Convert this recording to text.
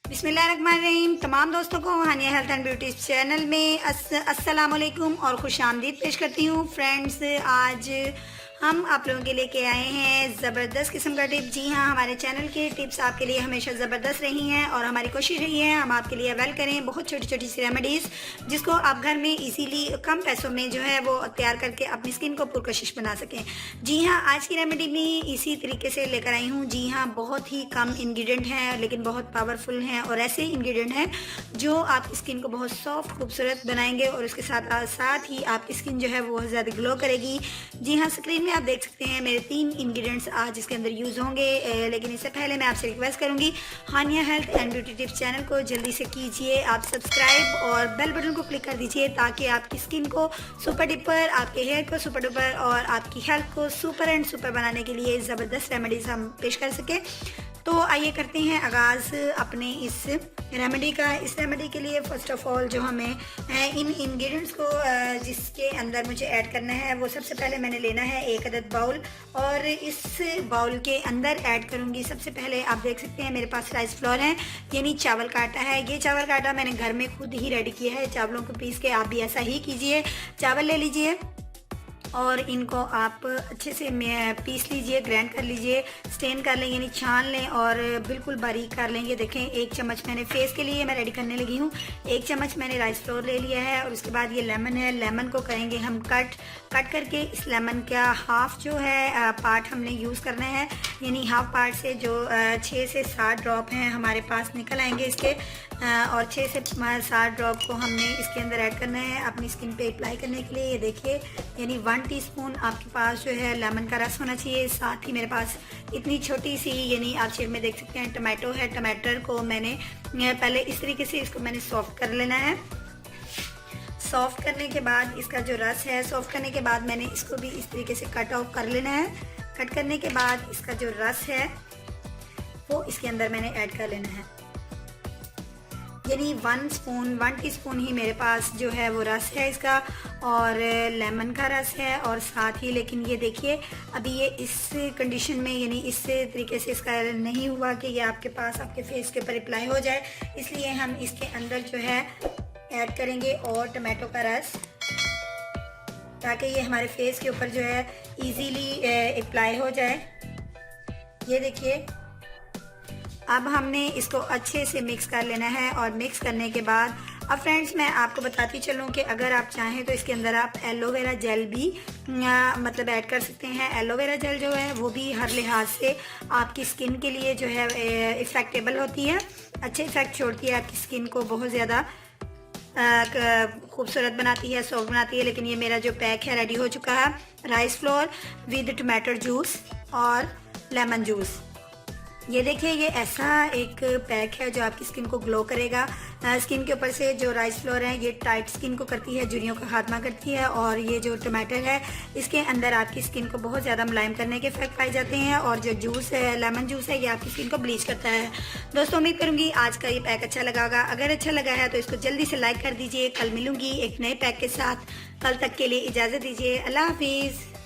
बिस्मिल्लाहिर्रहमानिर्रहीम। तमाम दोस्तों को हानिया हेल्थ एंड ब्यूटी चैनल में अस्सलाम वालेकुम और खुश आमदीद पेश करती हूँ। फ्रेंड्स, आज हम आप लोगों के लेके आए हैं ज़बरदस्त किस्म का टिप। जी हाँ, हमारे चैनल के टिप्स आपके लिए हमेशा ज़बरदस्त रही हैं और हमारी कोशिश रही है हम आपके लिए अवेल करें बहुत छोटी छोटी सी रेमेडीज़ जिसको आप घर में इजीली कम पैसों में जो है वो तैयार करके अपनी स्किन को पुरकशिश बना सकें। जी हाँ, आज की रेमेडी भी इसी तरीके से लेकर आई हूँ। जी हाँ, बहुत ही कम इंग्रेडिएंट हैं लेकिन बहुत पावरफुल हैं और ऐसे इंग्रेडिएंट हैं जो आपकी स्किन को बहुत सॉफ्ट खूबसूरत बनाएंगे और उसके साथ साथ ही आपकी स्किन जो है वो बहुत ज़्यादा ग्लो करेगी। जी हाँ, स्क्रीन आप देख सकते हैं मेरे 3 इंग्रेडिएंट्स आज इसके अंदर यूज़ होंगे। लेकिन इससे पहले मैं आपसे रिक्वेस्ट करूंगी, Hania health and beauty tips channel को जल्दी से कीजिए आप सब्सक्राइब और बेल बटन को क्लिक कर दीजिए ताकि आपकी स्किन को सुपर डुपर, आपके हेयर को सुपर डुपर और आपकी हेल्थ को सुपर एंड सुपर बनाने के लिए ज़बरदस्त रेमेडीज़ हम पेश कर सकें। तो आइए करते हैं आगाज़ अपने इस रेमेडी का। इस रेमेडी के लिए फ़र्स्ट ऑफ़ ऑल जो हमें इन इंग्रेडिएंट्स को जिसके अंदर मुझे ऐड करना है वो सबसे पहले मैंने लेना है 1 अदद बाउल और इस बाउल के अंदर ऐड करूँगी। सबसे पहले आप देख सकते हैं मेरे पास राइस फ्लोर है, यानी चावल का आटा है। ये चावल का आटा मैंने घर में खुद ही रेडी किया है। चावलों को पीस के आप भी ऐसा ही कीजिए। चावल ले लीजिए और इनको आप अच्छे से पीस लीजिए, ग्राइंड कर लीजिए, स्टेन कर लें यानी छान लें और बिल्कुल बारीक कर लेंगे। देखें 1 चम्मच मैंने फेस के लिए मैं रेडी करने लगी हूँ। 1 चम्मच मैंने राइस फ्लोर ले लिया है और उसके बाद ये लेमन है। लेमन को करेंगे हम कट करके इस लेमन का हाफ जो है पार्ट हमने यूज़ करना है, यानी हाफ पार्ट से जो 6 से 7 ड्रॉप हैं हमारे पास निकल आएंगे इसके और 6 से 7 ड्रॉप को हमने इसके अंदर ऐड करना है अपनी स्किन पे अप्लाई करने के लिए। ये देखिए, यानी 1 टीस्पून आपके पास जो है लेमन का रस होना चाहिए। साथ ही मेरे पास इतनी छोटी सी, यानी आप शेप में देख सकते हैं, टमाटो है। टमाटर को मैंने पहले इस तरीके से इसको मैंने सॉफ्ट कर लेना है। सॉफ्ट करने के बाद इसका जो रस है, सॉफ्ट करने के बाद मैंने इसको भी इस तरीके से कट ऑफ कर लेना है। कट करने के बाद इसका जो रस है वो इसके अंदर मैंने ऐड कर लेना है, यानी 1 टीस्पून ही मेरे पास जो है वो रस है इसका और लेमन का रस है। और साथ ही लेकिन ये देखिए अभी ये इस कंडीशन में, यानी इस तरीके से इसका नहीं हुआ कि ये आपके पास आपके फेस के ऊपर अप्लाई हो जाए, इसलिए हम इसके अंदर जो है ऐड करेंगे और टमाटो का रस ताकि ये हमारे फेस के ऊपर जो है इजीली अप्लाई हो जाए। ये देखिए, अब हमने इसको अच्छे से मिक्स कर लेना है और मिक्स करने के बाद अब फ्रेंड्स मैं आपको बताती चलूँ कि अगर आप चाहें तो इसके अंदर आप एलोवेरा जेल भी मतलब ऐड कर सकते हैं। एलोवेरा जेल जो है वो भी हर लिहाज से आपकी स्किन के लिए जो है इफ़ेक्टेबल होती है, अच्छे इफेक्ट छोड़ती है, आपकी स्किन को बहुत ज़्यादा खूबसूरत बनाती है, सॉफ्ट बनाती है। लेकिन ये मेरा जो पैक है रेडी हो चुका है, rice flour with tomato juice और लेमन जूस। ये देखिए, ये ऐसा एक पैक है जो आपकी स्किन को ग्लो करेगा। स्किन के ऊपर से जो राइस फ्लोर है ये टाइट स्किन को करती है, झुर्रियों का खात्मा करती है और ये जो टमाटर है इसके अंदर आपकी स्किन को बहुत ज़्यादा मुलायम करने के इफेक्ट पाए जाते हैं और जो जूस है, लेमन जूस है, ये आपकी स्किन को ब्लीच करता है। दोस्तों, उम्मीद करूँगी आज का ये पैक अच्छा लगा होगा। अगर अच्छा लगा है तो इसको जल्दी से लाइक कर दीजिए। कल मिलूँगी एक नए पैक के साथ। कल तक के लिए इजाज़त दीजिए। अल्लाह हाफिज़।